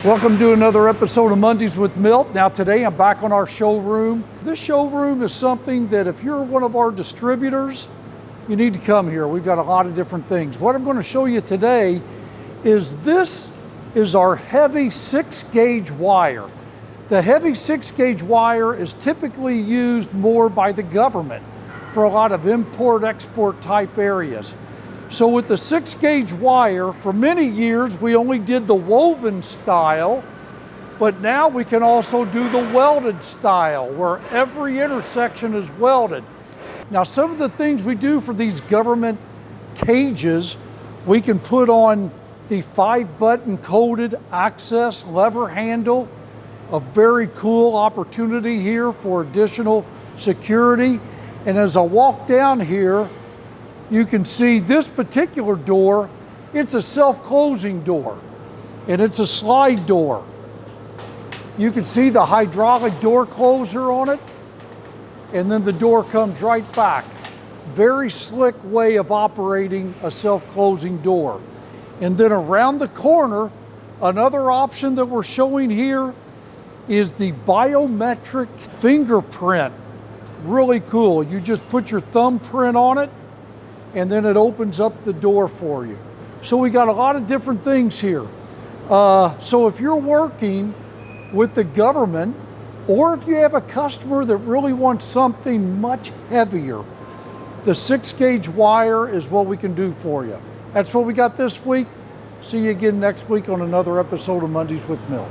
Welcome to another episode of Mondays with Milt. Now today I'm back on our showroom. This showroom is something that if you're one of our distributors, you need to come here. We've got a lot of different things. What I'm going to show you today is this is our heavy 6-gauge wire. The heavy 6-gauge wire is typically used more by the government for a lot of import-export type areas. So with the 6-gauge wire, for many years we only did the woven style, but now we can also do the welded style where every intersection is welded. Now some of the things we do for these government cages, we can put on the 5-button coded access lever handle, a very cool opportunity here for additional security. And as I walk down here, you can see this particular door, it's a self-closing door and it's a slide door. You can see the hydraulic door closer on it and then the door comes right back. Very slick way of operating a self-closing door. And then around the corner, another option that we're showing here is the biometric fingerprint. Really cool. You just put your thumbprint on it and then it opens up the door for you. So we got a lot of different things here. So if you're working with the government, or if you have a customer that really wants something much heavier, the 6-gauge wire is what we can do for you. That's what we got this week. See you again next week on another episode of Mondays with Milt.